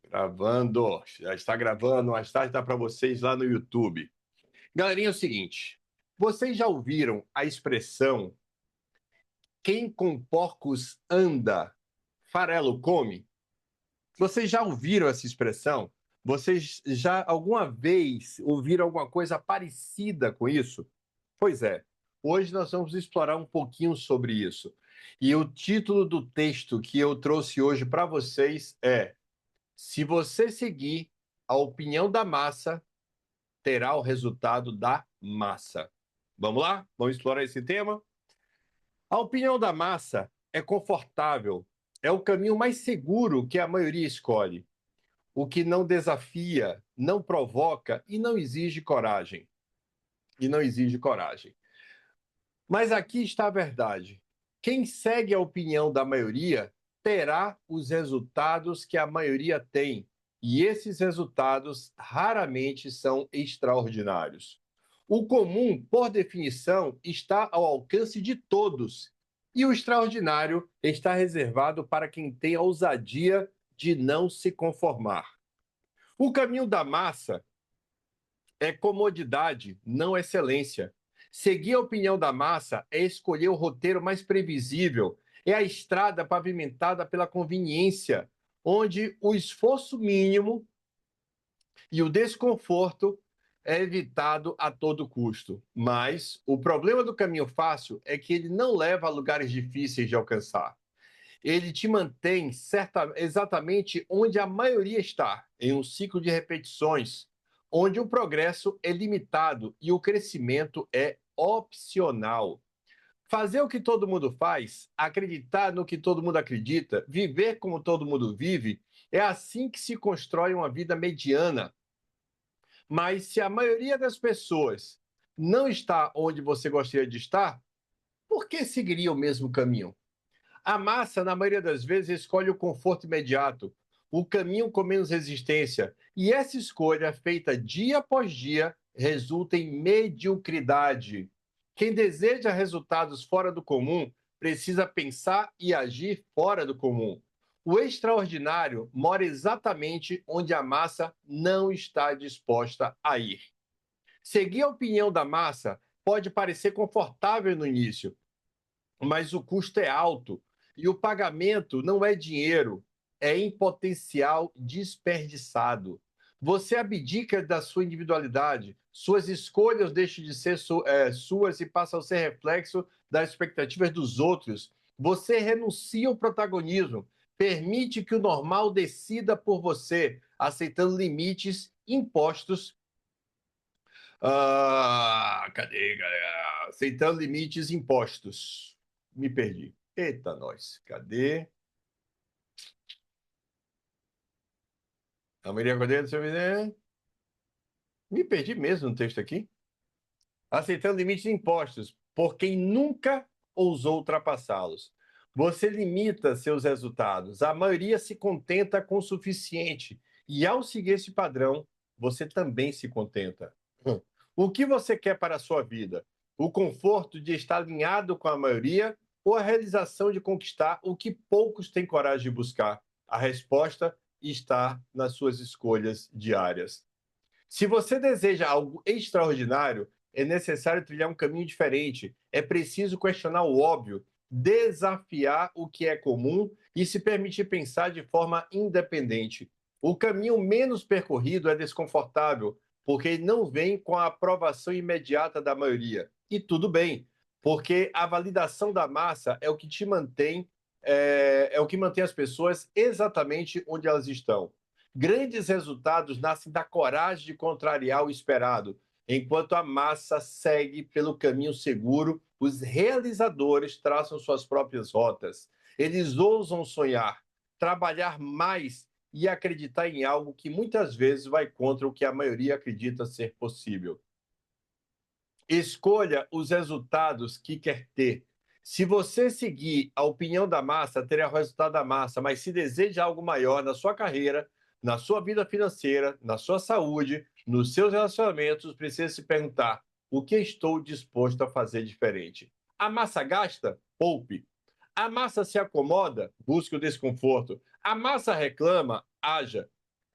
Gravando, já está gravando, mais tarde está para vocês lá no YouTube. Galerinha, é o seguinte: vocês já ouviram a expressão quem com porcos anda, farelo come? Vocês já ouviram essa expressão? Vocês já alguma vez ouviram alguma coisa parecida com isso? Pois é, hoje nós vamos explorar um pouquinho sobre isso. E o título do texto que eu trouxe hoje para vocês é: Se você seguir a opinião da massa, terá o resultado da massa. Vamos lá? Vamos explorar esse tema? A opinião da massa é confortável, é o caminho mais seguro que a maioria escolhe, o que não desafia, não provoca e não exige coragem. E não exige coragem. Mas aqui está a verdade. Quem segue a opinião da maioria terá os resultados que a maioria tem. E esses resultados raramente são extraordinários. O comum, por definição, está ao alcance de todos. E o extraordinário está reservado para quem tem a ousadia de não se conformar. O caminho da massa é comodidade, não excelência. Seguir a opinião da massa é escolher o roteiro mais previsível, é a estrada pavimentada pela conveniência, onde o esforço mínimo e o desconforto é evitado a todo custo. Mas o problema do caminho fácil é que ele não leva a lugares difíceis de alcançar. Ele te mantém exatamente onde a maioria está, em um ciclo de repetições, onde o progresso é limitado e o crescimento é opcional. Fazer o que todo mundo faz, acreditar no que todo mundo acredita, viver como todo mundo vive, é assim que se constrói uma vida mediana. Mas se a maioria das pessoas não está onde você gostaria de estar, por que seguiria o mesmo caminho? A massa, na maioria das vezes, escolhe o conforto imediato, o caminho com menos resistência. E essa escolha, feita dia após dia, resulta em mediocridade. Quem deseja resultados fora do comum precisa pensar e agir fora do comum. O extraordinário mora exatamente onde a massa não está disposta a ir. Seguir a opinião da massa pode parecer confortável no início, mas o custo é alto e o pagamento não é dinheiro, é em potencial desperdiçado. Você abdica da sua individualidade, suas escolhas deixam de ser suas e passam a ser reflexo das expectativas dos outros. Você renuncia ao protagonismo, permite que o normal decida por você, aceitando limites impostos. Cadê, galera? Aceitando limites impostos. Me perdi. Eita, nós. Cadê? A Maria Cordeiro, deixa eu ver. Me perdi mesmo no texto aqui. Aceitando limites impostos por quem nunca ousou ultrapassá-los. Você limita seus resultados. A maioria se contenta com o suficiente. E ao seguir esse padrão, você também se contenta. O que você quer para a sua vida? O conforto de estar alinhado com a maioria ou a realização de conquistar o que poucos têm coragem de buscar? A resposta está nas suas escolhas diárias. Se você deseja algo extraordinário, é necessário trilhar um caminho diferente. É preciso questionar o óbvio, desafiar o que é comum e se permitir pensar de forma independente. O caminho menos percorrido é desconfortável, porque ele não vem com a aprovação imediata da maioria. E tudo bem, porque a validação da massa é o que te mantém, é o que mantém as pessoas exatamente onde elas estão. Grandes resultados nascem da coragem de contrariar o esperado. Enquanto a massa segue pelo caminho seguro, os realizadores traçam suas próprias rotas. Eles ousam sonhar, trabalhar mais e acreditar em algo que muitas vezes vai contra o que a maioria acredita ser possível. Escolha os resultados que quer ter. Se você seguir a opinião da massa, terá o resultado da massa, mas se deseja algo maior na sua carreira, na sua vida financeira, na sua saúde, nos seus relacionamentos, precisa se perguntar: o que estou disposto a fazer diferente? A massa gasta? Poupe. A massa se acomoda? Busque o desconforto. A massa reclama? Haja.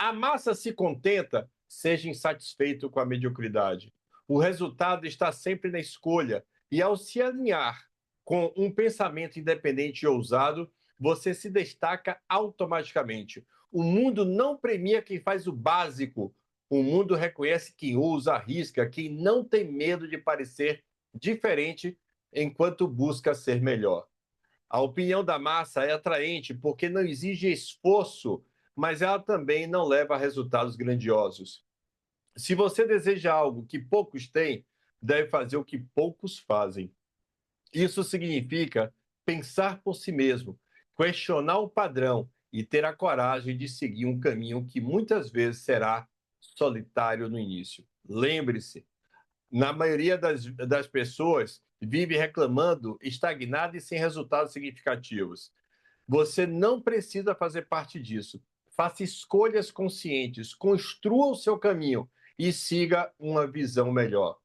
a massa se contenta, seja insatisfeito com a mediocridade. O resultado está sempre na escolha, e ao se alinhar com um pensamento independente e ousado, você se destaca automaticamente. O mundo não premia quem faz o básico, o mundo reconhece quem ousa, arrisca, quem não tem medo de parecer diferente enquanto busca ser melhor. A opinião da massa é atraente porque não exige esforço, mas ela também não leva a resultados grandiosos. Se você deseja algo que poucos têm, deve fazer o que poucos fazem. Isso significa pensar por si mesmo, questionar o padrão e ter a coragem de seguir um caminho que muitas vezes será solitário no início. Lembre-se, na maioria das pessoas, vive reclamando, estagnada e sem resultados significativos. Você não precisa fazer parte disso. Faça escolhas conscientes, construa o seu caminho e siga uma visão melhor.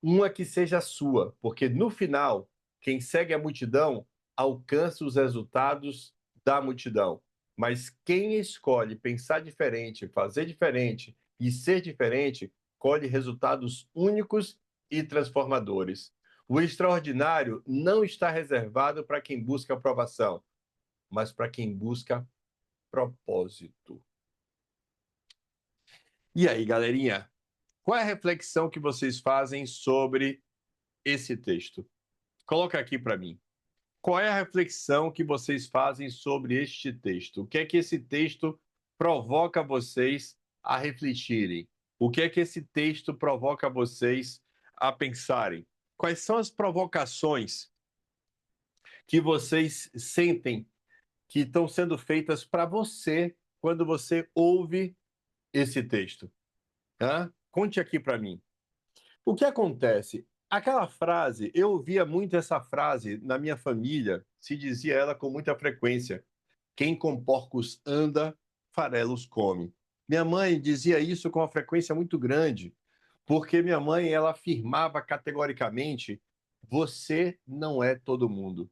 Uma que seja sua, porque no final, quem segue a multidão alcança os resultados da multidão. Mas quem escolhe pensar diferente, fazer diferente e ser diferente, colhe resultados únicos e transformadores. O extraordinário não está reservado para quem busca aprovação, mas para quem busca propósito. E aí, galerinha? Qual é a reflexão que vocês fazem sobre esse texto? Coloca aqui para mim. Qual é a reflexão que vocês fazem sobre este texto? O que é que esse texto provoca vocês a refletirem? O que é que esse texto provoca vocês a pensarem? Quais são as provocações que vocês sentem que estão sendo feitas para você quando você ouve esse texto? Conte aqui para mim. O que acontece? Aquela frase, eu ouvia muito essa frase na minha família, se dizia ela com muita frequência: quem com porcos anda, farelos come. Minha mãe dizia isso com uma frequência muito grande, porque minha mãe ela afirmava categoricamente: você não é todo mundo.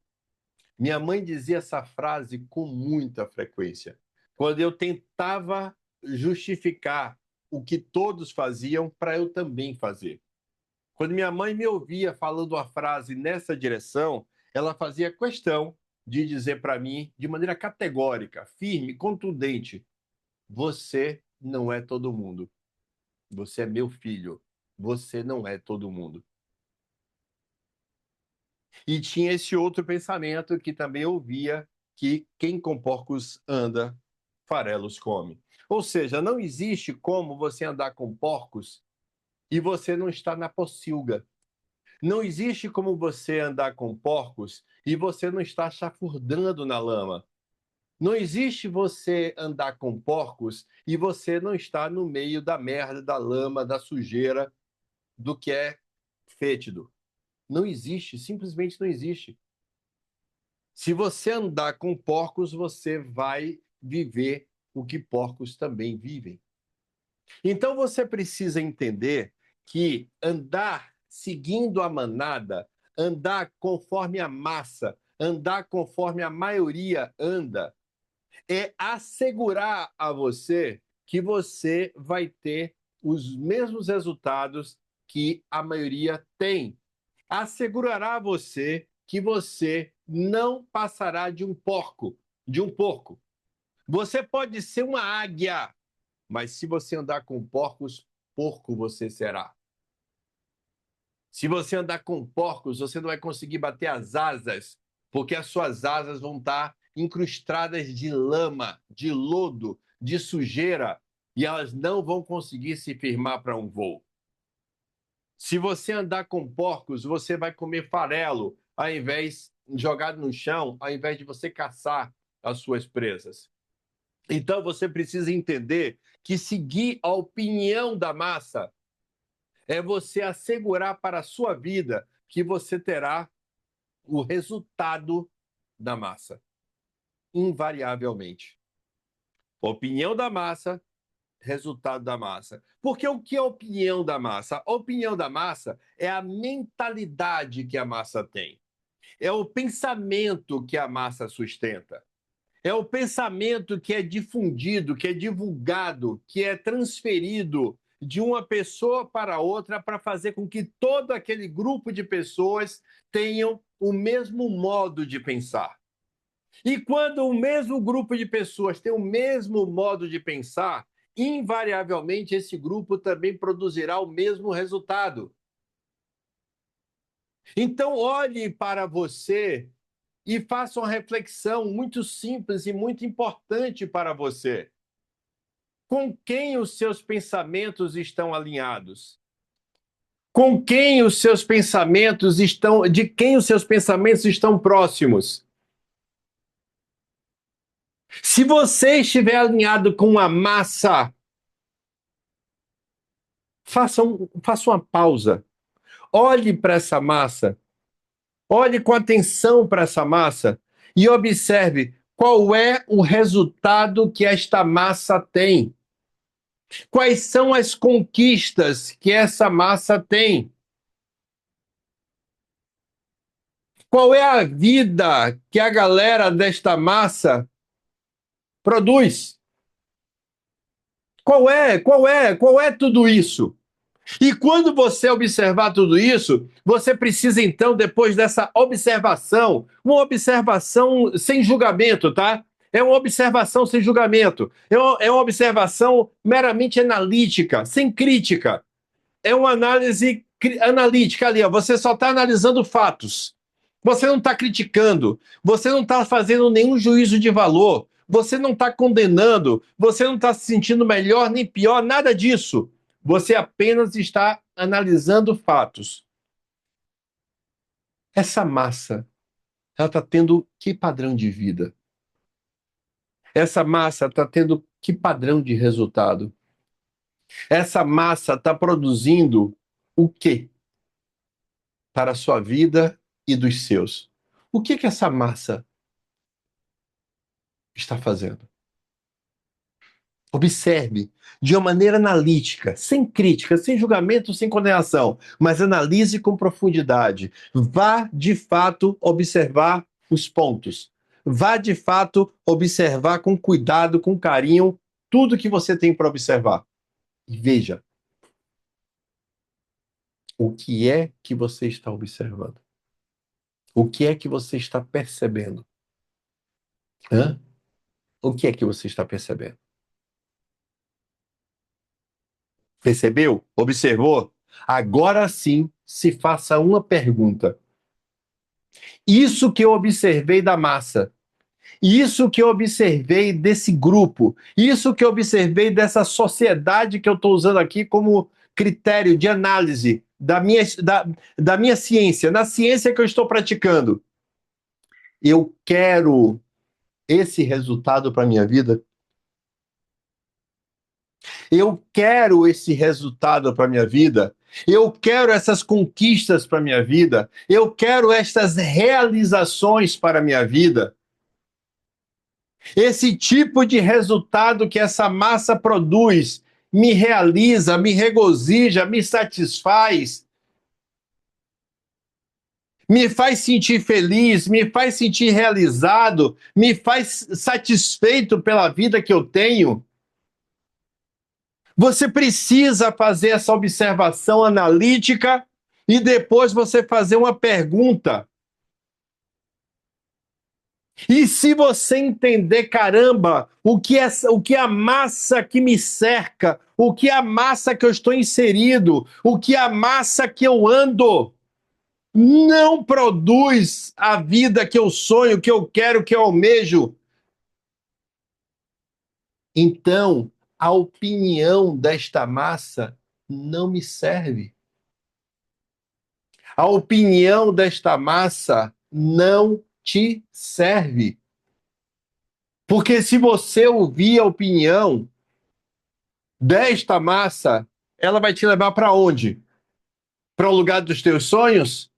Minha mãe dizia essa frase com muita frequência. Quando eu tentava justificar o que todos faziam para eu também fazer. Quando minha mãe me ouvia falando a frase nessa direção, ela fazia questão de dizer para mim, de maneira categórica, firme, contundente: você não é todo mundo. Você é meu filho. Você não é todo mundo. E tinha esse outro pensamento que também ouvia, que quem com porcos anda, farelos come. Ou seja, não existe como você andar com porcos e você não estar na pocilga. Não existe como você andar com porcos e você não estar chafurdando na lama. Não existe você andar com porcos e você não estar no meio da merda, da lama, da sujeira, do que é fétido. Não existe, simplesmente não existe. Se você andar com porcos, você vai viver o que porcos também vivem. Então você precisa entender que andar seguindo a manada, andar conforme a massa, andar conforme a maioria anda, é assegurar a você que você vai ter os mesmos resultados que a maioria tem. Assegurará a você que você não passará de um porco. Você pode ser uma águia, mas se você andar com porcos, porco você será. Se você andar com porcos, você não vai conseguir bater as asas, porque as suas asas vão estar incrustadas de lama, de lodo, de sujeira, e elas não vão conseguir se firmar para um voo. Se você andar com porcos, você vai comer farelo, ao invés jogado no chão, ao invés de você caçar as suas presas. Então você precisa entender que seguir a opinião da massa é você assegurar para a sua vida que você terá o resultado da massa, invariavelmente. Opinião da massa, resultado da massa. Porque o que é a opinião da massa? A opinião da massa é a mentalidade que a massa tem. É o pensamento que a massa sustenta. É o pensamento que é difundido, que é divulgado, que é transferido de uma pessoa para outra para fazer com que todo aquele grupo de pessoas tenham o mesmo modo de pensar. E quando o mesmo grupo de pessoas tem o mesmo modo de pensar, invariavelmente esse grupo também produzirá o mesmo resultado. Então, olhe para você e faça uma reflexão muito simples e muito importante para você. Com quem os seus pensamentos estão alinhados? Com quem os seus pensamentos estão, de quem os seus pensamentos estão próximos? Se você estiver alinhado com a massa, faça uma pausa. Olhe para essa massa. Olhe com atenção para essa massa e observe qual é o resultado que esta massa tem. Quais são as conquistas que essa massa tem? Qual é a vida que a galera desta massa produz? Qual é tudo isso? E quando você observar tudo isso, você precisa então, depois dessa observação, uma observação sem julgamento, tá? É uma observação sem julgamento. É uma observação meramente analítica, sem crítica. É uma análise analítica ali, ó. Você só está analisando fatos. Você não está criticando, você não está fazendo nenhum juízo de valor, você não está condenando, você não está se sentindo melhor nem pior, nada disso. Você apenas está analisando fatos. Essa massa, ela está tendo que padrão de vida? Essa massa está tendo que padrão de resultado? Essa massa está produzindo o quê para a sua vida e dos seus? O que que essa massa está fazendo? Observe de uma maneira analítica, sem crítica, sem julgamento, sem condenação, mas analise com profundidade. Vá de fato observar os pontos. Vá de fato observar com cuidado, com carinho, tudo que você tem para observar. E veja o que é que você está observando. O que é que você está percebendo? Hã? O que é que você está percebendo? Percebeu? Observou? Agora sim, se faça uma pergunta. Isso que eu observei da massa, isso que eu observei desse grupo, isso que eu observei dessa sociedade que eu estou usando aqui como critério de análise da minha ciência, na ciência que eu estou praticando. Eu quero esse resultado para a minha vida? Eu quero esse resultado para minha vida. Eu quero essas conquistas para minha vida. Eu quero estas realizações para minha vida. Esse tipo de resultado que essa massa produz me realiza, me regozija, me satisfaz, me faz sentir feliz, me faz sentir realizado, me faz satisfeito pela vida que eu tenho. Você precisa fazer essa observação analítica e depois você fazer uma pergunta. E se você entender, caramba, o que é a massa que me cerca, o que é a massa que eu estou inserido, o que é a massa que eu ando, não produz a vida que eu sonho, que eu quero, que eu almejo. Então, a opinião desta massa não me serve. A opinião desta massa não te serve. Porque se você ouvir a opinião desta massa, ela vai te levar para onde? Para o lugar dos teus sonhos?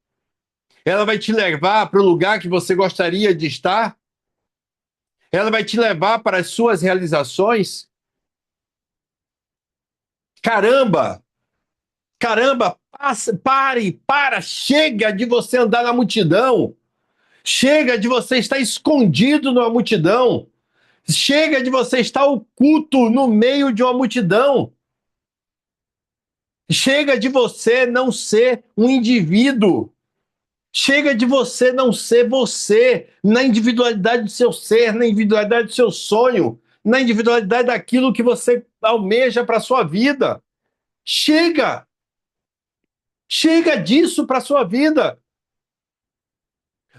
Ela vai te levar para o lugar que você gostaria de estar? Ela vai te levar para as suas realizações? Caramba! Caramba! Chega de você andar na multidão. Chega de você estar escondido na multidão. Chega de você estar oculto no meio de uma multidão. Chega de você não ser um indivíduo. Chega de você não ser você na individualidade do seu ser, na individualidade do seu sonho, na individualidade daquilo que você almeja para a sua vida. Chega! Chega disso para a sua vida.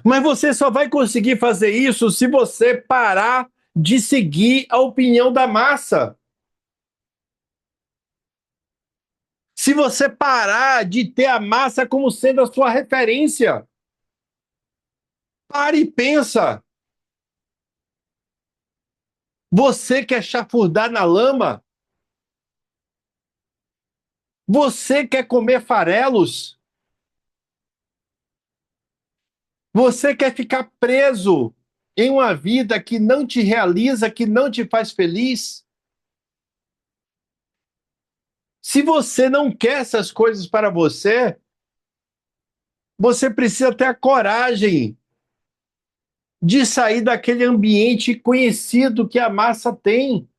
Mas você só vai conseguir fazer isso se você parar de seguir a opinião da massa. Se você parar de ter a massa como sendo a sua referência. Pare e pensa. Você quer chafurdar na lama? Você quer comer farelos? Você quer ficar preso em uma vida que não te realiza, que não te faz feliz? Se você não quer essas coisas para você, você precisa ter a coragem de sair daquele ambiente conhecido que a massa tem.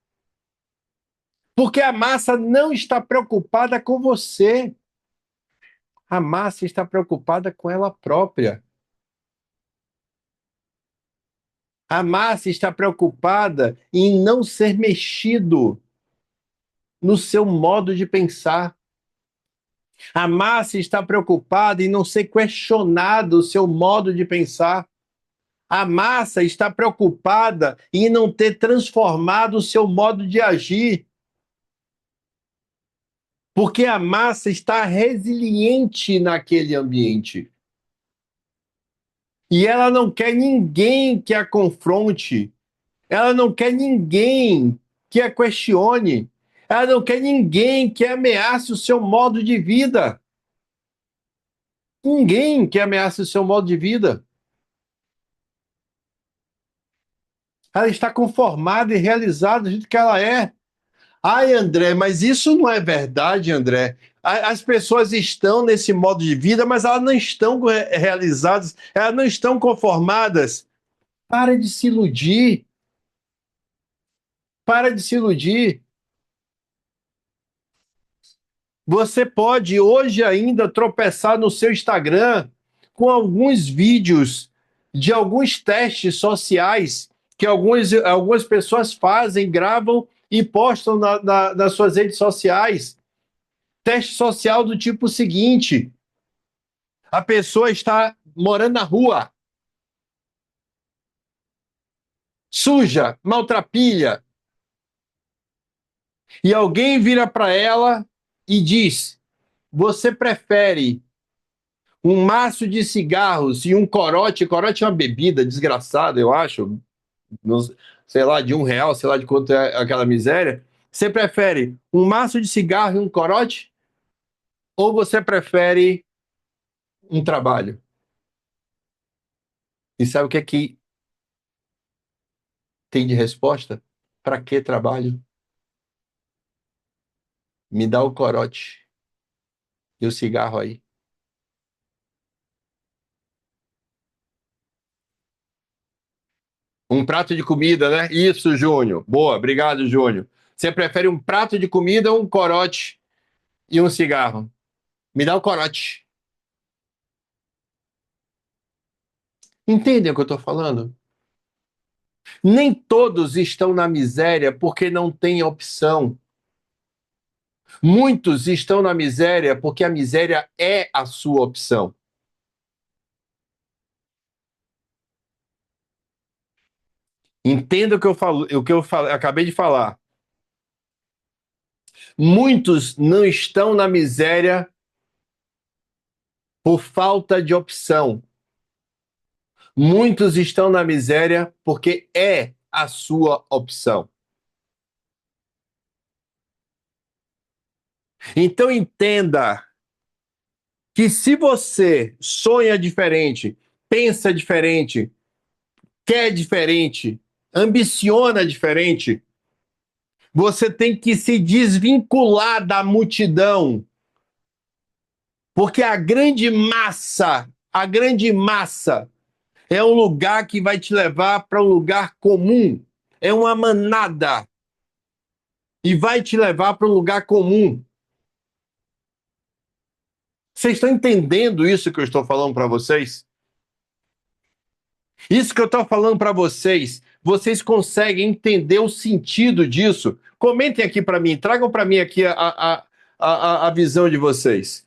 Porque a massa não está preocupada com você. A massa está preocupada com ela própria. A massa está preocupada em não ser mexido no seu modo de pensar. A massa está preocupada em não ser questionado o seu modo de pensar. A massa está preocupada em não ter transformado o seu modo de agir. Porque a massa está resiliente naquele ambiente. E ela não quer ninguém que a confronte. Ela não quer ninguém que a questione. Ela não quer ninguém que ameace o seu modo de vida. Ninguém que ameace o seu modo de vida. Ela está conformada e realizada do jeito que ela é. Ai, André, mas isso não é verdade, André. As pessoas estão nesse modo de vida, mas elas não estão realizadas, elas não estão conformadas. Para de se iludir. Para de se iludir. Você pode hoje ainda tropeçar no seu Instagram com alguns vídeos de alguns testes sociais que algumas pessoas fazem, gravam e postam nas suas redes sociais. Teste social do tipo seguinte: a pessoa está morando na rua, suja, maltrapilha, e alguém vira para ela e diz: você prefere um maço de cigarros e um corote? Corote é uma bebida desgraçada, eu acho, sei lá, de R$ 1, sei lá de quanto é aquela miséria. Você prefere um maço de cigarro e um corote? Ou você prefere um trabalho? E sabe o que é que tem de resposta? Para que trabalho? Me dá o corote e o cigarro aí. Um prato de comida, né? Isso, Júnior. Boa, obrigado, Júnior. Você prefere um prato de comida ou um corote e um cigarro? Me dá o corote. Entendem o que eu estou falando? Nem todos estão na miséria porque não têm opção. Muitos estão na miséria porque a miséria é a sua opção. Entenda o que eu falo, acabei de falar. Muitos não estão na miséria por falta de opção. Muitos estão na miséria porque é a sua opção. Então entenda que se você sonha diferente, pensa diferente, quer diferente, ambiciona diferente, você tem que se desvincular da multidão. Porque a grande massa é um lugar que vai te levar para um lugar comum. é uma manada e vai te levar para um lugar comum. Vocês estão entendendo isso que eu estou falando para vocês? Isso que eu estou falando para vocês, vocês conseguem entender o sentido disso? Comentem aqui para mim, tragam para mim aqui a visão de vocês.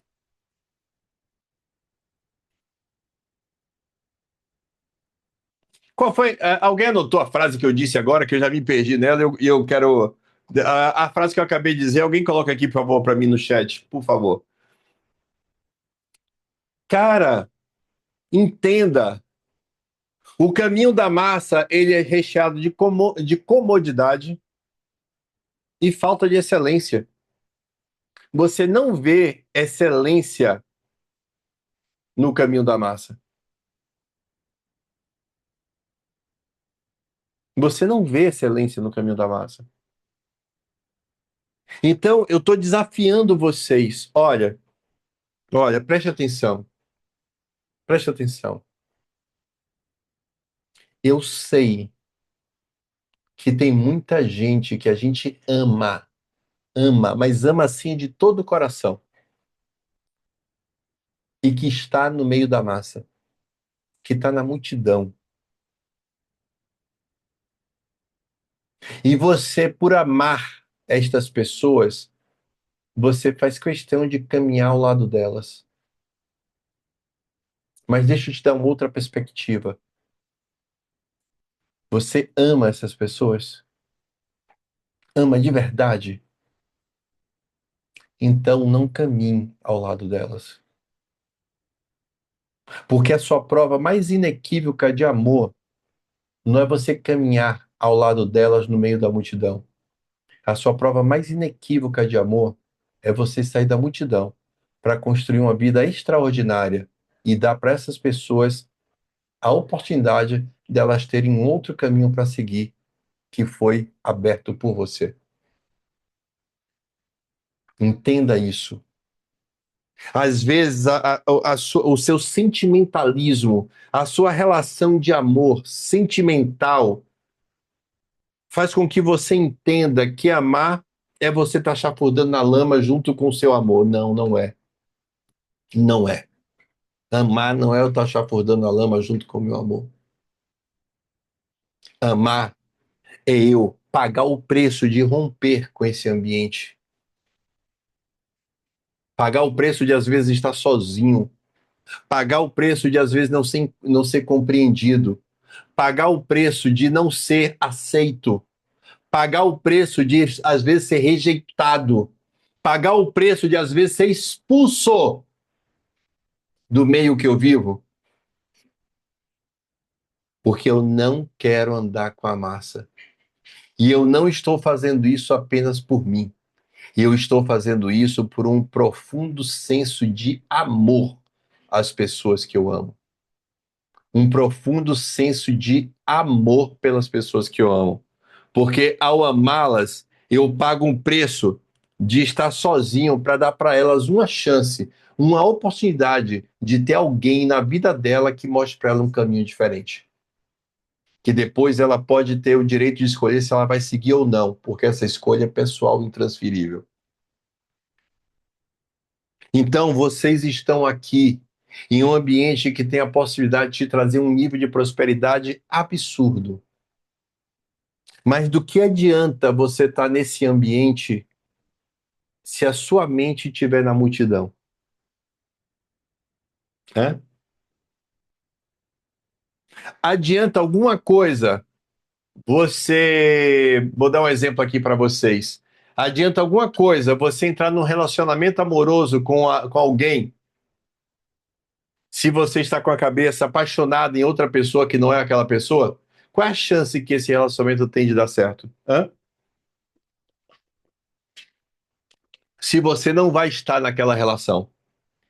Qual foi? Alguém anotou a frase que eu disse agora, que eu já me perdi nela e eu quero. A frase que eu acabei de dizer, alguém coloca aqui, por favor, para mim no chat, por favor. Cara, entenda. O caminho da massa, ele é recheado de comodidade e falta de excelência. Você não vê excelência no caminho da massa. Você não vê excelência no caminho da massa. Então, eu estou desafiando vocês. Olha, preste atenção. Preste atenção. Eu sei que tem muita gente que a gente ama, mas ama assim de todo o coração. E que está no meio da massa, que está na multidão. E você, por amar estas pessoas, você faz questão de caminhar ao lado delas. Mas deixa eu te dar uma outra perspectiva. Você ama essas pessoas? Ama de verdade? Então não caminhe ao lado delas. Porque a sua prova mais inequívoca de amor não é você caminhar ao lado delas no meio da multidão. A sua prova mais inequívoca de amor é você sair da multidão para construir uma vida extraordinária e dar para essas pessoas a oportunidade delas terem um outro caminho para seguir que foi aberto por você. Entenda isso. Às vezes, o seu sentimentalismo, a sua relação de amor sentimental, faz com que você entenda que amar é você estar chafurdando na lama junto com o seu amor. Não, não é. Não é. Amar não é eu estar chafurdando na lama junto com o meu amor. Amar é eu pagar o preço de romper com esse ambiente. Pagar o preço de, às vezes, estar sozinho. Pagar o preço de, às vezes, não ser compreendido. Pagar o preço de não ser aceito. Pagar o preço de, às vezes, ser rejeitado. Pagar o preço de, às vezes, ser expulso do meio que eu vivo. Porque eu não quero andar com a massa. E eu não estou fazendo isso apenas por mim. Eu estou fazendo isso por um profundo senso de amor às pessoas que eu amo. Um profundo senso de amor pelas pessoas que eu amo. Porque ao amá-las, eu pago um preço de estar sozinho para dar para elas uma chance, uma oportunidade de ter alguém na vida dela que mostre para ela um caminho diferente. Que depois ela pode ter o direito de escolher se ela vai seguir ou não, porque essa escolha é pessoal e intransferível. Então, vocês estão aqui em um ambiente que tem a possibilidade de te trazer um nível de prosperidade absurdo. Mas do que adianta você estar nesse ambiente se a sua mente estiver na multidão? É? Adianta alguma coisa você. Vou dar um exemplo aqui para vocês. Adianta alguma coisa você entrar num relacionamento amoroso com alguém se você está com a cabeça apaixonada em outra pessoa que não é aquela pessoa? Qual é a chance que esse relacionamento tem de dar certo? Hã? Se você não vai estar naquela relação,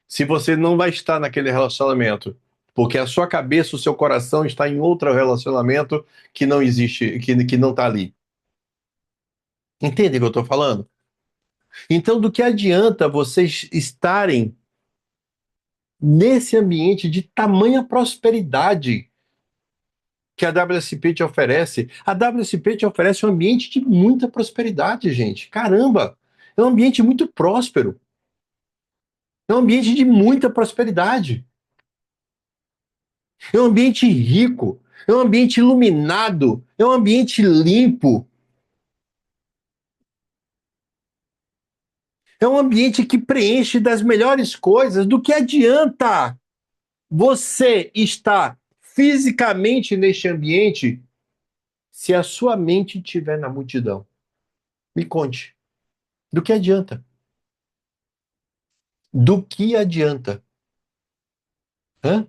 se você não vai estar naquele relacionamento, porque a sua cabeça, o seu coração está em outro relacionamento que não existe, que não está ali. Entende o que eu estou falando? Então, do que adianta vocês estarem nesse ambiente de tamanha prosperidade que a WSP te oferece? A WSP te oferece um ambiente de muita prosperidade, gente. Caramba! É um ambiente muito próspero. É um ambiente de muita prosperidade. É um ambiente rico. É um ambiente iluminado. É um ambiente limpo. É um ambiente que preenche das melhores coisas. Do que adianta você estar fisicamente neste ambiente se a sua mente estiver na multidão? Me conte. Do que adianta? Do que adianta? Hã?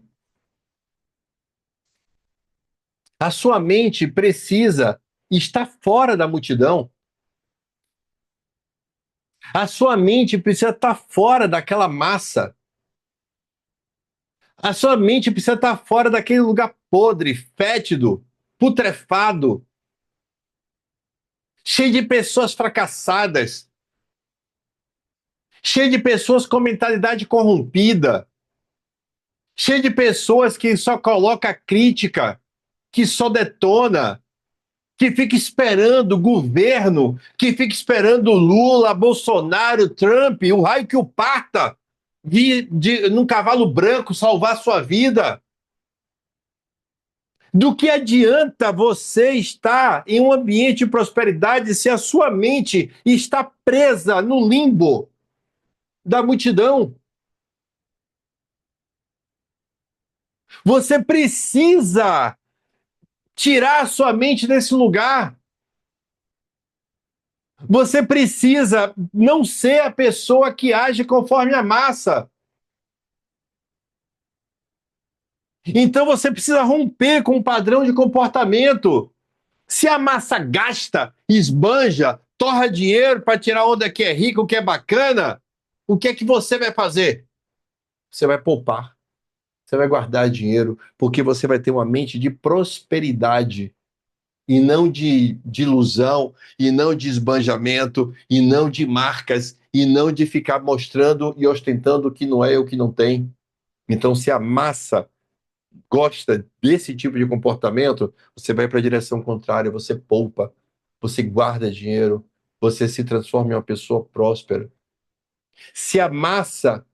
A sua mente precisa estar fora da multidão. A sua mente precisa estar fora daquela massa. A sua mente precisa estar fora daquele lugar podre, fétido, putrefado, cheio de pessoas fracassadas, cheio de pessoas com mentalidade corrompida, cheio de pessoas que só coloca crítica, que só detona, que fica esperando o governo, que fica esperando Lula, Bolsonaro, Trump, o raio que o parta, vir num cavalo branco salvar sua vida. Do que adianta você estar em um ambiente de prosperidade se a sua mente está presa no limbo da multidão? Você precisa tirar a sua mente desse lugar. Você precisa não ser a pessoa que age conforme a massa. Então você precisa romper com o padrão de comportamento. Se a massa gasta, esbanja, torra dinheiro para tirar onda que é rico, que é bacana, o que é que você vai fazer? Você vai poupar, você vai guardar dinheiro, porque você vai ter uma mente de prosperidade e não de ilusão, e não de esbanjamento, e não de marcas, e não de ficar mostrando e ostentando o que não é e o que não tem. Então, se a massa gosta desse tipo de comportamento, você vai para a direção contrária, você poupa, você guarda dinheiro, você se transforma em uma pessoa próspera. Se a massa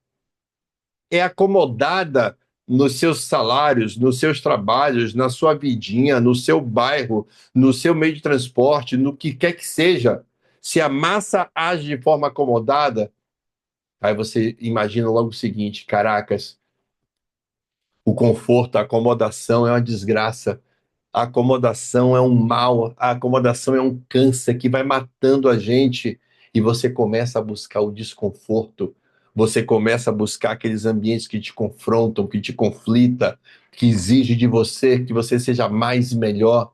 é acomodada nos seus salários, nos seus trabalhos, na sua vidinha, no seu bairro, no seu meio de transporte, no que quer que seja, se a massa age de forma acomodada, aí você imagina logo o seguinte: caracas, o conforto, a acomodação é uma desgraça. A acomodação é um mal, a acomodação é um câncer que vai matando a gente e você começa a buscar o desconforto, você começa a buscar aqueles ambientes que te confrontam, que te conflita, que exige de você que você seja mais e melhor.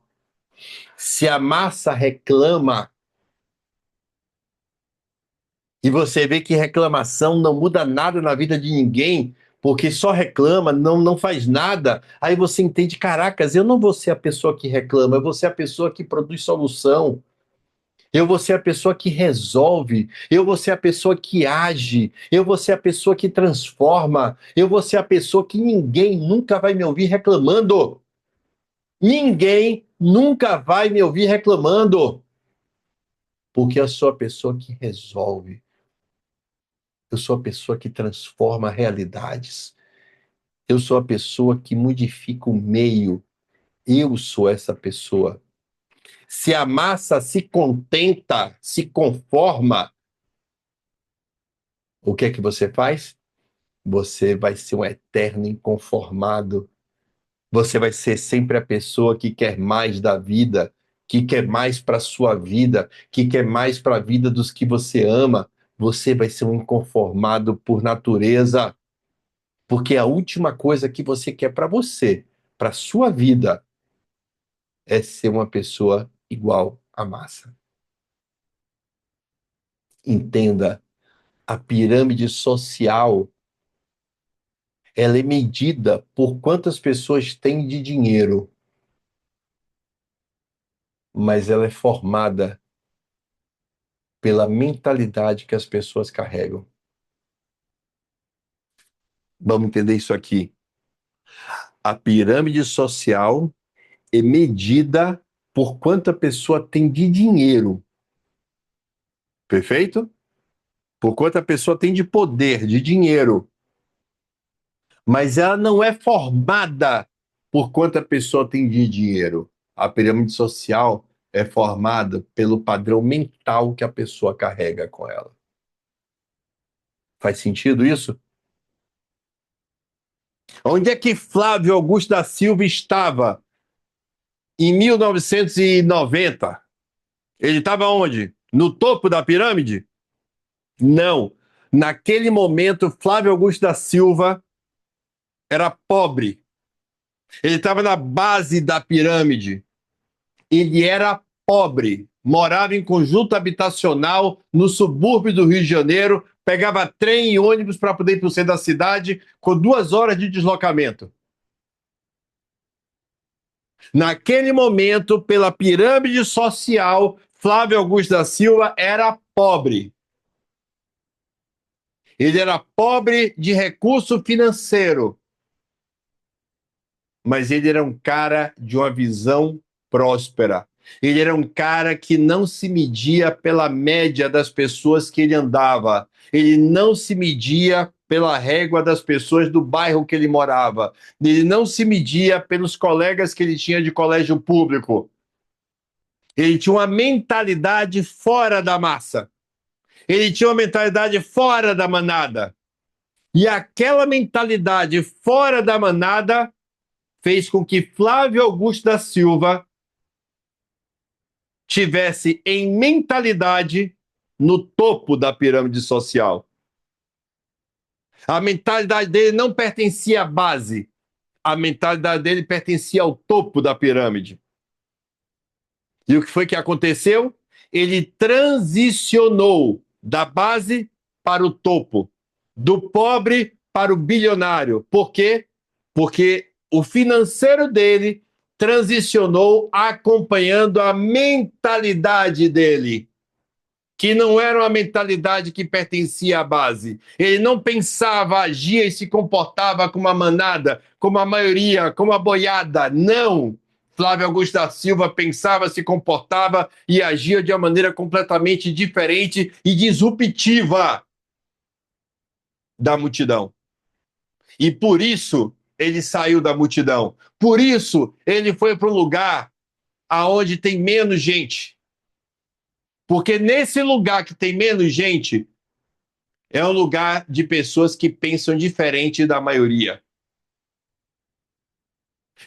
Se a massa reclama e você vê que reclamação não muda nada na vida de ninguém, porque só reclama, não faz nada, aí você entende, caracas, eu não vou ser a pessoa que reclama, eu vou ser a pessoa que produz solução. Eu vou ser a pessoa que resolve, eu vou ser a pessoa que age, eu vou ser a pessoa que transforma, eu vou ser a pessoa que ninguém nunca vai me ouvir reclamando. Ninguém nunca vai me ouvir reclamando, porque eu sou a pessoa que resolve, eu sou a pessoa que transforma realidades, eu sou a pessoa que modifica o meio, eu sou essa pessoa. Se a massa se contenta, se conforma, o que é que você faz? Você vai ser um eterno inconformado. Você vai ser sempre a pessoa que quer mais da vida, que quer mais para a sua vida, que quer mais para a vida dos que você ama. Você vai ser um inconformado por natureza, porque a última coisa que você quer para você, para a sua vida, é ser uma pessoa igual à massa. Entenda, a pirâmide social, ela é medida por quantas pessoas têm de dinheiro, mas ela é formada pela mentalidade que as pessoas carregam. Vamos entender isso aqui. A pirâmide social é medida por quanto a pessoa tem de dinheiro. Perfeito? Por quanto a pessoa tem de poder, de dinheiro. Mas ela não é formada por quanto a pessoa tem de dinheiro. A pirâmide social é formada pelo padrão mental que a pessoa carrega com ela. Faz sentido isso? Onde é que Flávio Augusto da Silva estava em 1990? Ele estava onde? No topo da pirâmide? Não. Naquele momento, Flávio Augusto da Silva era pobre. Ele estava na base da pirâmide. Ele era pobre. Morava em conjunto habitacional no subúrbio do Rio de Janeiro. Pegava trem e ônibus para poder ir para o centro da cidade com 2 horas de deslocamento. Naquele momento, pela pirâmide social, Flávio Augusto da Silva era pobre. Ele era pobre de recurso financeiro, mas ele era um cara de uma visão próspera. Ele era um cara que não se media pela média das pessoas que ele andava. Ele não se media pela régua das pessoas do bairro que ele morava. Ele não se media pelos colegas que ele tinha de colégio público. Ele tinha uma mentalidade fora da massa. Ele tinha uma mentalidade fora da manada. E aquela mentalidade fora da manada fez com que Flávio Augusto da Silva tivesse em mentalidade no topo da pirâmide social. A mentalidade dele não pertencia à base. A mentalidade dele pertencia ao topo da pirâmide. E o que foi que aconteceu? Ele transicionou da base para o topo, do pobre para o bilionário. Por quê? Porque o financeiro dele transicionou acompanhando a mentalidade dele, que não era uma mentalidade que pertencia à base. Ele não pensava, agia e se comportava como a manada, como a maioria, como a boiada. Não! Flávio Augusto da Silva pensava, se comportava e agia de uma maneira completamente diferente e disruptiva da multidão. E por isso ele saiu da multidão. Por isso ele foi para um lugar aonde tem menos gente. Porque nesse lugar que tem menos gente, é um lugar de pessoas que pensam diferente da maioria.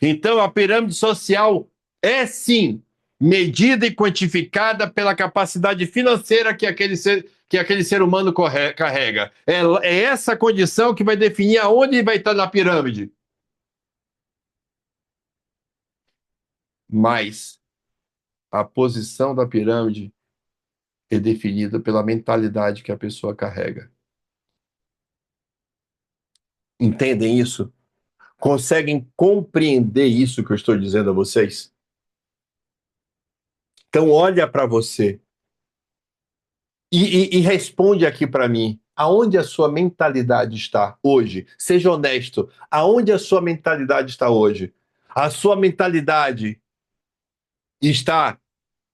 Então, a pirâmide social é, sim, medida e quantificada pela capacidade financeira que aquele ser humano carrega. É essa condição que vai definir aonde ele vai estar na pirâmide. Mas a posição da pirâmide é definida pela mentalidade que a pessoa carrega. Entendem isso? Conseguem compreender isso que eu estou dizendo a vocês? Então, olha para você e responde aqui para mim. Aonde a sua mentalidade está hoje? Seja honesto. Aonde a sua mentalidade está hoje? A sua mentalidade está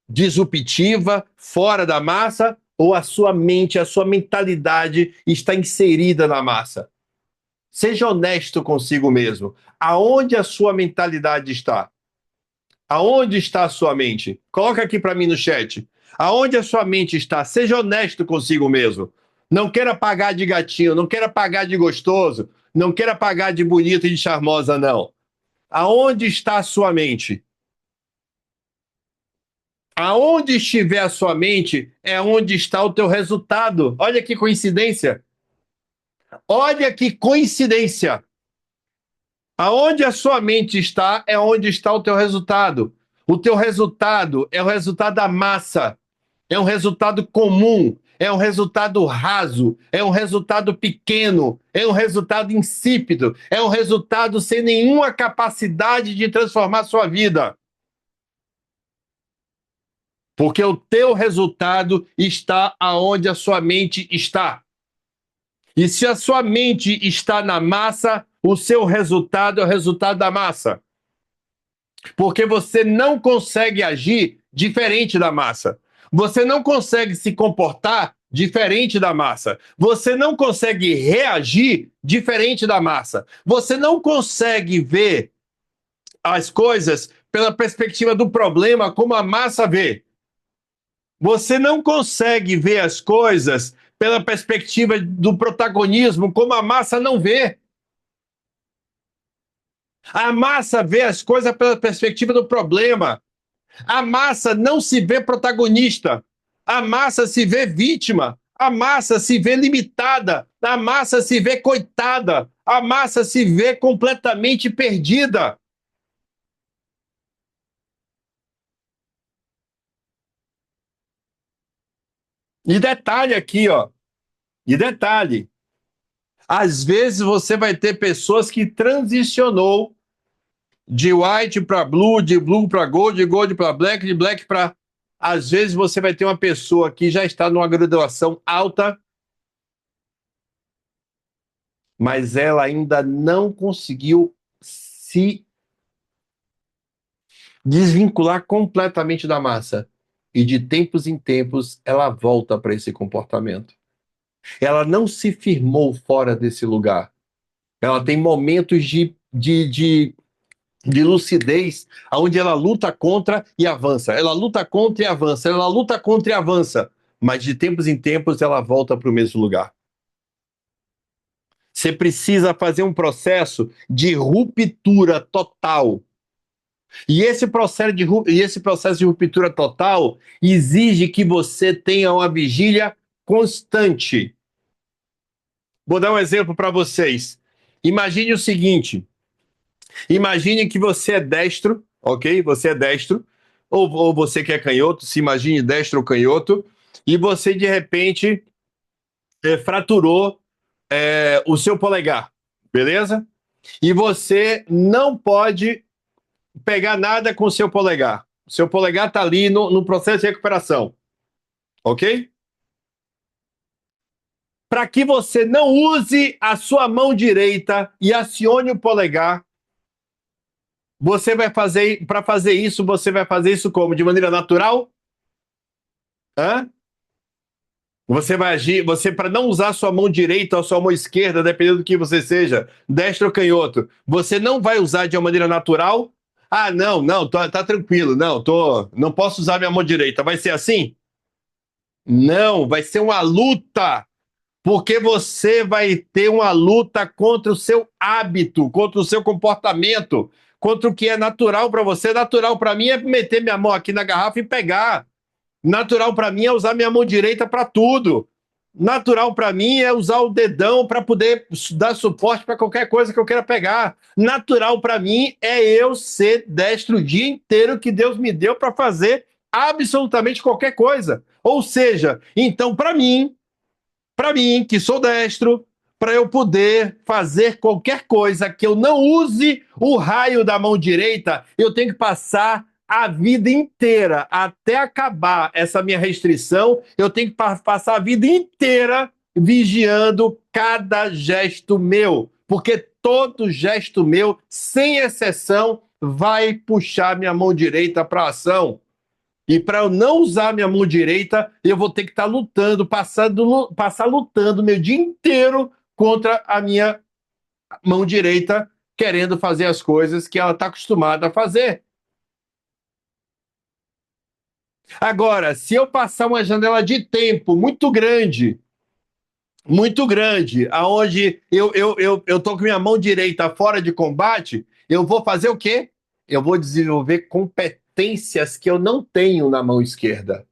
disruptiva, fora da massa, ou a sua mente, a sua mentalidade está inserida na massa? Seja honesto consigo mesmo. Aonde a sua mentalidade está? Aonde está a sua mente? Coloca aqui para mim no chat. Aonde a sua mente está? Seja honesto consigo mesmo. Não queira pagar de gatinho, não queira pagar de gostoso, não queira pagar de bonito e de charmosa, não. Aonde está a sua mente? Aonde estiver a sua mente é onde está o teu resultado. Olha que coincidência. Olha que coincidência. Aonde a sua mente está é onde está o teu resultado. O teu resultado é o resultado da massa. É um resultado comum, é um resultado raso, é um resultado pequeno, é um resultado insípido, é um resultado sem nenhuma capacidade de transformar sua vida. Porque o teu resultado está aonde a sua mente está. E se a sua mente está na massa, o seu resultado é o resultado da massa. Porque você não consegue agir diferente da massa. Você não consegue se comportar diferente da massa. Você não consegue reagir diferente da massa. Você não consegue ver as coisas pela perspectiva do problema como a massa vê. Você não consegue ver as coisas pela perspectiva do protagonismo como a massa não vê. A massa vê as coisas pela perspectiva do problema. A massa não se vê protagonista. A massa se vê vítima. A massa se vê limitada. A massa se vê coitada. A massa se vê completamente perdida. E detalhe aqui, ó. E detalhe. Às vezes você vai ter pessoas que transicionou de white para blue, de blue para gold, de gold para black, de black para... Às vezes você vai ter uma pessoa que já está numa graduação alta, mas ela ainda não conseguiu se desvincular completamente da massa. E de tempos em tempos ela volta para esse comportamento. Ela não se firmou fora desse lugar. Ela tem momentos de lucidez, onde ela luta contra e avança. Ela luta contra e avança. Ela luta contra e avança. Mas de tempos em tempos ela volta para o mesmo lugar. Você precisa fazer um processo de ruptura total. E esse processo de ruptura total exige que você tenha uma vigília constante. Vou dar um exemplo para vocês. Imagine o seguinte: imagine que você é destro, ok? Você é destro, ou você que é canhoto, se imagine destro ou canhoto, e você de repente fraturou o seu polegar, beleza? E você não pode pegar nada com o seu polegar. O seu polegar está ali no processo de recuperação, ok? Para que você não use a sua mão direita e acione o polegar, você vai fazer, para fazer isso, você vai fazer isso como? De maneira natural? Hã? Você vai agir, você para não usar a sua mão direita ou a sua mão esquerda, dependendo do que você seja, destro ou canhoto, você não vai usar de uma maneira natural? Ah, não, tá tranquilo, não posso usar minha mão direita. Vai ser assim? Não, vai ser uma luta, porque você vai ter uma luta contra o seu hábito, contra o seu comportamento, contra o que é natural para você. Natural para mim é meter minha mão aqui na garrafa e pegar. Natural para mim é usar minha mão direita para tudo. Natural para mim é usar o dedão para poder dar suporte para qualquer coisa que eu queira pegar. Natural para mim é eu ser destro o dia inteiro que Deus me deu para fazer absolutamente qualquer coisa. Ou seja, então para mim que sou destro, para eu poder fazer qualquer coisa que eu não use o raio da mão direita, eu tenho que passar a vida inteira, até acabar essa minha restrição, eu tenho que passar a vida inteira vigiando cada gesto meu, porque todo gesto meu, sem exceção, vai puxar minha mão direita para a ação. E para eu não usar minha mão direita, eu vou ter que estar lutando, passar lutando meu dia inteiro contra a minha mão direita, querendo fazer as coisas que ela está acostumada a fazer. Agora, se eu passar uma janela de tempo muito grande, aonde eu tô com minha mão direita fora de combate, eu vou fazer o quê? Eu vou desenvolver competências que eu não tenho na mão esquerda.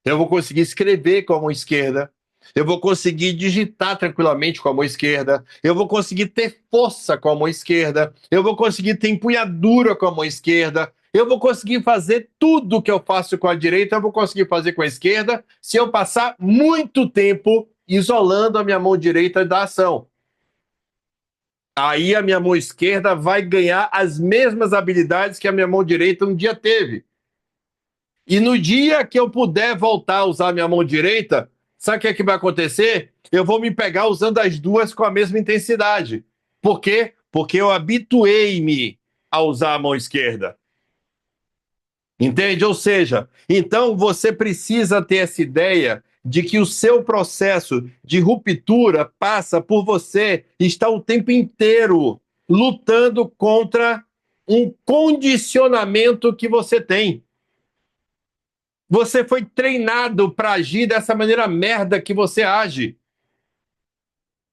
Eu vou conseguir escrever com a mão esquerda. Eu vou conseguir digitar tranquilamente com a mão esquerda. Eu vou conseguir ter força com a mão esquerda. Eu vou conseguir ter empunhadura com a mão esquerda. Eu vou conseguir fazer tudo que eu faço com a direita, eu vou conseguir fazer com a esquerda, se eu passar muito tempo isolando a minha mão direita da ação. Aí a minha mão esquerda vai ganhar as mesmas habilidades que a minha mão direita um dia teve. E no dia que eu puder voltar a usar a minha mão direita, sabe o que é que vai acontecer? Eu vou me pegar usando as duas com a mesma intensidade. Por quê? Porque eu habituei-me a usar a mão esquerda. Entende? Ou seja, então você precisa ter essa ideia de que o seu processo de ruptura passa por você estar o tempo inteiro lutando contra um condicionamento que você tem. Você foi treinado para agir dessa maneira merda que você age.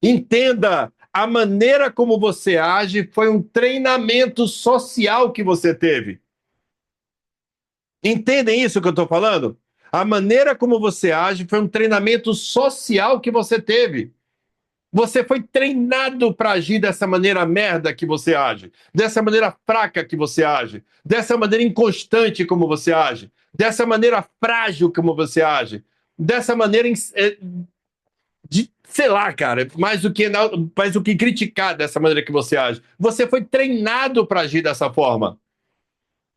Entenda, a maneira como você age foi um treinamento social que você teve. Entendem isso que eu estou falando? A maneira como você age foi um treinamento social que você teve. Você foi treinado para agir dessa maneira merda que você age, dessa maneira fraca que você age, dessa maneira inconstante como você age, dessa maneira frágil como você age, dessa maneira de, sei lá, cara, mais do que criticar dessa maneira que você age. Você foi treinado para agir dessa forma.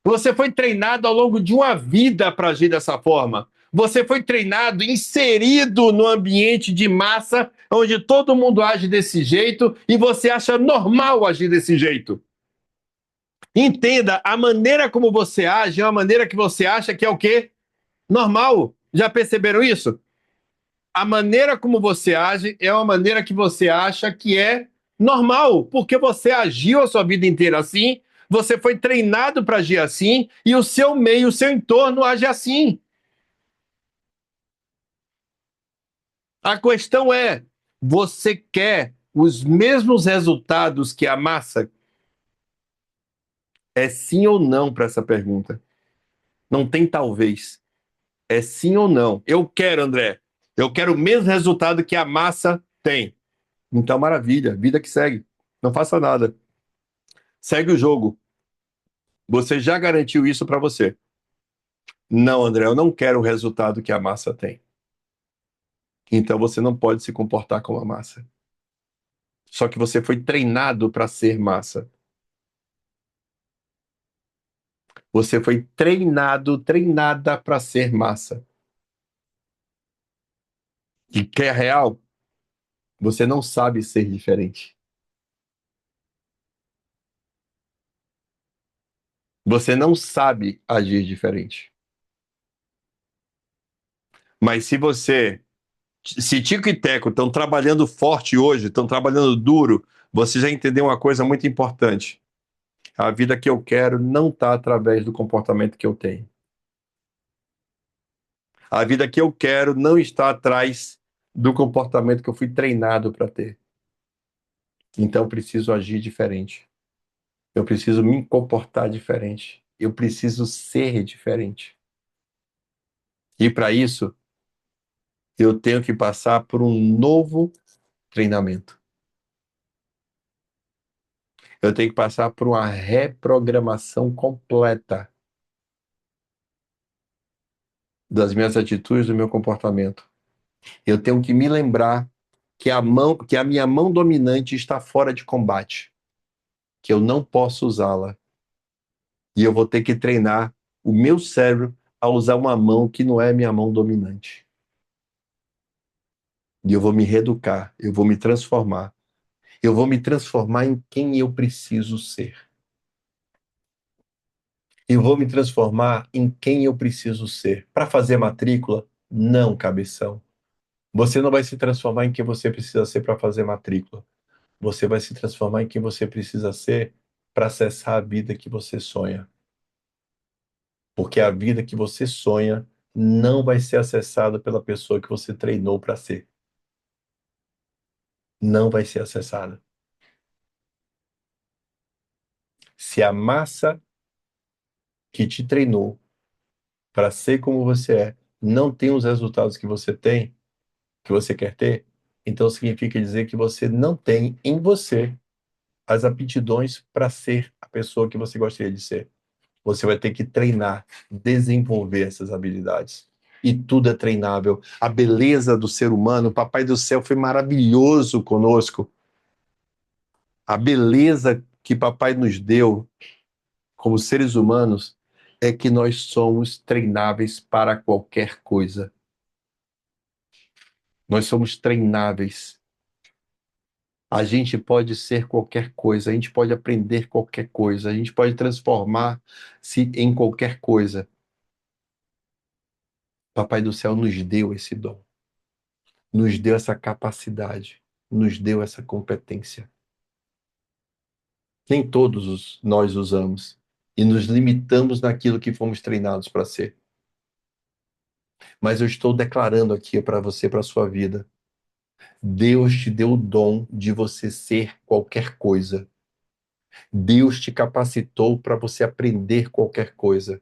Você foi treinado ao longo de uma vida para agir dessa forma. Você foi treinado, inserido no ambiente de massa, onde todo mundo age desse jeito e você acha normal agir desse jeito. Entenda, a maneira como você age é uma maneira que você acha que é o quê? Normal. Já perceberam isso? A maneira como você age é uma maneira que você acha que é normal, porque você agiu a sua vida inteira assim, você foi treinado para agir assim, e o seu meio, o seu entorno age assim. A questão é: você quer os mesmos resultados que a massa? É sim ou não para essa pergunta. Não tem talvez. É sim ou não. Eu quero, André. Eu quero o mesmo resultado que a massa tem. Então, maravilha. Vida que segue. Não faça nada. Segue o jogo. Você já garantiu isso para você. Não, André, eu não quero o resultado que a massa tem. Então você não pode se comportar como a massa. Só que você foi treinado para ser massa. Você foi treinado, treinada para ser massa. E que é real, você não sabe ser diferente. Você não sabe agir diferente. Mas se Tico e Teco estão trabalhando forte hoje, estão trabalhando duro, você já entendeu uma coisa muito importante. A vida que eu quero não está através do comportamento que eu tenho. A vida que eu quero não está atrás do comportamento que eu fui treinado para ter. Então eu preciso agir diferente. Eu preciso me comportar diferente. Eu preciso ser diferente. E para isso, eu tenho que passar por um novo treinamento. Eu tenho que passar por uma reprogramação completa das minhas atitudes, do meu comportamento. Eu tenho que me lembrar que a minha mão dominante está fora de combate, que eu não posso usá-la. E eu vou ter que treinar o meu cérebro a usar uma mão que não é minha mão dominante. E eu vou me reeducar, eu vou me transformar. Eu vou me transformar em quem eu preciso ser. Eu vou me transformar em quem eu preciso ser. Para fazer matrícula? Não, cabeção. Você não vai se transformar em quem você precisa ser para fazer matrícula. Você vai se transformar em quem você precisa ser para acessar a vida que você sonha. Porque a vida que você sonha não vai ser acessada pela pessoa que você treinou para ser. Não vai ser acessada. Se a massa que te treinou para ser como você é não tem os resultados que você tem, que você quer ter, então significa dizer que você não tem em você as aptidões para ser a pessoa que você gostaria de ser. Você vai ter que treinar, desenvolver essas habilidades. E tudo é treinável. A beleza do ser humano, o Papai do Céu foi maravilhoso conosco. A beleza que Papai nos deu como seres humanos é que nós somos treináveis para qualquer coisa. Nós somos treináveis. A gente pode ser qualquer coisa, a gente pode aprender qualquer coisa, a gente pode transformar-se em qualquer coisa. Papai do céu nos deu esse dom, nos deu essa capacidade, nos deu essa competência. Nem nós usamos e nos limitamos naquilo que fomos treinados para ser. Mas eu estou declarando aqui para você, para a sua vida. Deus te deu o dom de você ser qualquer coisa. Deus te capacitou para você aprender qualquer coisa.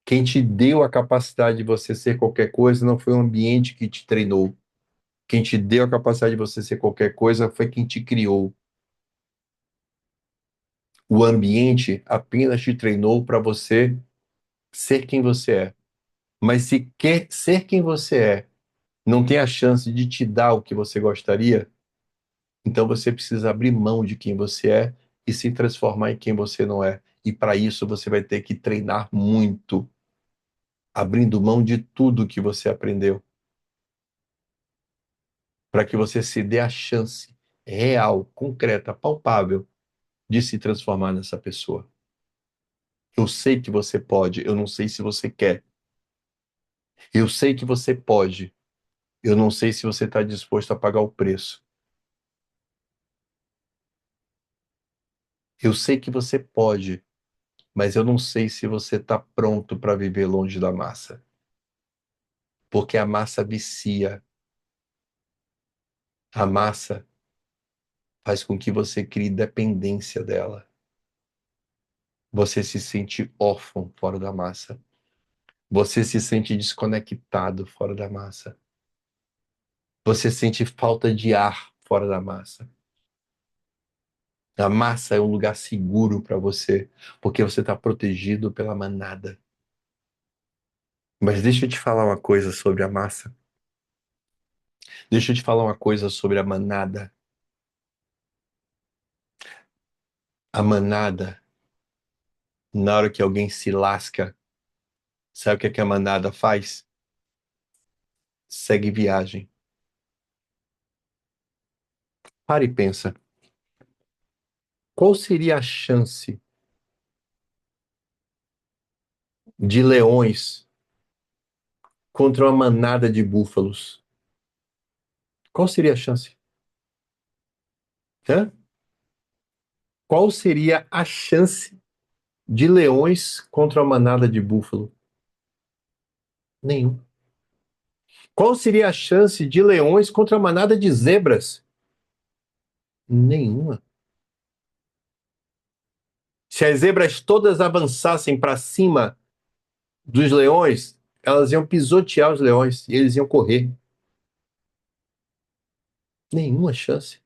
Quem te deu a capacidade de você ser qualquer coisa não foi o ambiente que te treinou. Quem te deu a capacidade de você ser qualquer coisa foi quem te criou. O ambiente apenas te treinou para você ser quem você é. Mas se quer ser quem você é, não tem a chance de te dar o que você gostaria, então você precisa abrir mão de quem você é e se transformar em quem você não é. E para isso você vai ter que treinar muito, abrindo mão de tudo que você aprendeu, para que você se dê a chance real, concreta, palpável de se transformar nessa pessoa. Eu sei que você pode, eu não sei se você quer. Eu sei que você pode, eu não sei se você está disposto a pagar o preço. Eu sei que você pode, mas eu não sei se você está pronto para viver longe da massa. Porque a massa vicia. A massa faz com que você crie dependência dela. Você se sente órfão fora da massa. Você se sente desconectado fora da massa. Você sente falta de ar fora da massa. A massa é um lugar seguro para você, porque você está protegido pela manada. Mas deixa eu te falar uma coisa sobre a massa. Deixa eu te falar uma coisa sobre a manada. A manada, na hora que alguém se lasca, sabe o que é que a manada faz? Segue viagem. Para e pensa. Qual seria a chance de leões contra uma manada de búfalos? Qual seria a chance? Hã? Qual seria a chance de leões contra uma manada de búfalo? Nenhum. Qual seria a chance de leões contra uma manada de zebras? Nenhuma. Se as zebras todas avançassem para cima dos leões, elas iam pisotear os leões e eles iam correr. Nenhuma chance.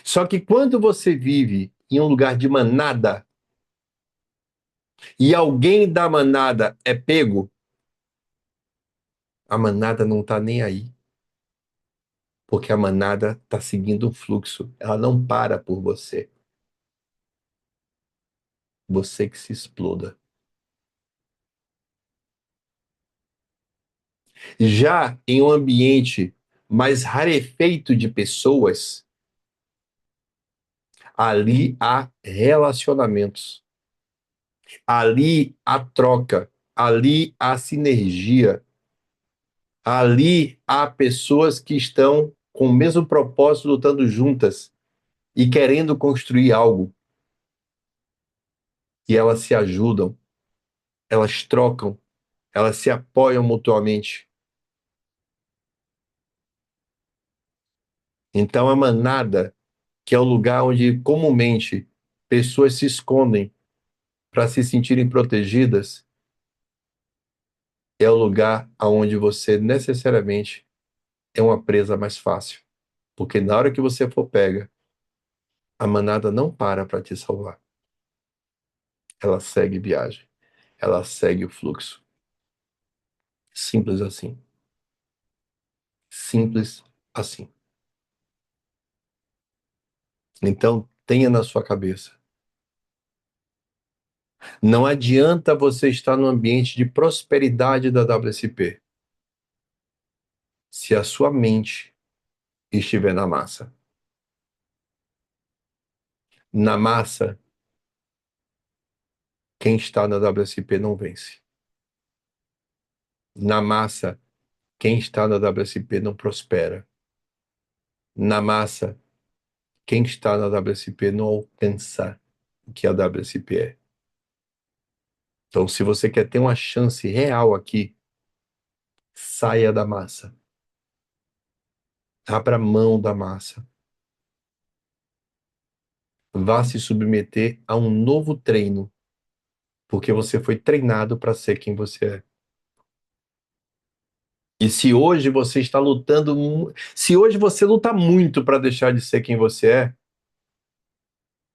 Só que quando você vive em um lugar de manada e alguém da manada é pego, a manada não está nem aí, porque a manada está seguindo um fluxo, ela não para por você. Você que se exploda. Já em um ambiente mais rarefeito de pessoas, ali há relacionamentos, ali há troca, ali há sinergia, ali há pessoas que estão com o mesmo propósito, lutando juntas e querendo construir algo. E elas se ajudam, elas trocam, elas se apoiam mutuamente. Então, a manada, que é o lugar onde comumente pessoas se escondem para se sentirem protegidas, é o lugar onde você necessariamente é uma presa mais fácil. Porque na hora que você for pega, a manada não para te salvar. Ela segue viagem, ela segue o fluxo. Simples assim. Simples assim. Então, tenha na sua cabeça. Não adianta você estar no ambiente de prosperidade da WSP se a sua mente estiver na massa. Na massa, quem está na WSP não vence. Na massa, quem está na WSP não prospera. Na massa, quem está na WSP não alcança o que a WSP é. Então, se você quer ter uma chance real aqui, saia da massa. Abra mão da massa. Vá se submeter a um novo treino, porque você foi treinado para ser quem você é. E se hoje você está lutando, se hoje você luta muito para deixar de ser quem você é,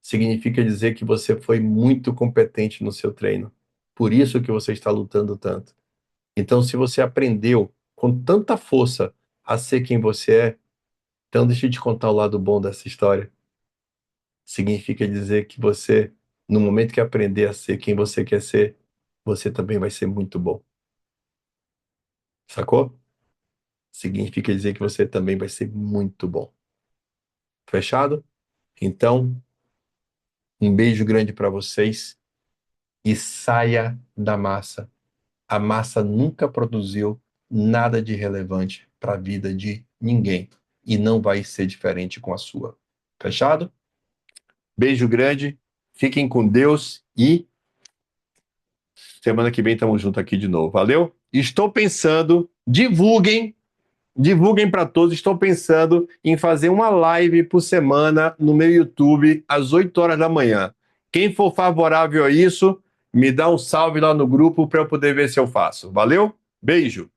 significa dizer que você foi muito competente no seu treino. Por isso que você está lutando tanto. Então, se você aprendeu com tanta força a ser quem você é, então deixa eu te contar o lado bom dessa história. Significa dizer que você, no momento que aprender a ser quem você quer ser, você também vai ser muito bom. Sacou? Significa dizer que você também vai ser muito bom. Fechado? Então, um beijo grande para vocês e saia da massa. A massa nunca produziu nada de relevante para a vida de ninguém e não vai ser diferente com a sua. Fechado? Beijo grande, fiquem com Deus e semana que vem estamos juntos aqui de novo. Valeu? Estou pensando, divulguem para todos. Estou pensando em fazer uma live por semana no meu YouTube às 8 horas da manhã. Quem for favorável a isso, me dá um salve lá no grupo para eu poder ver se eu faço. Valeu? Beijo!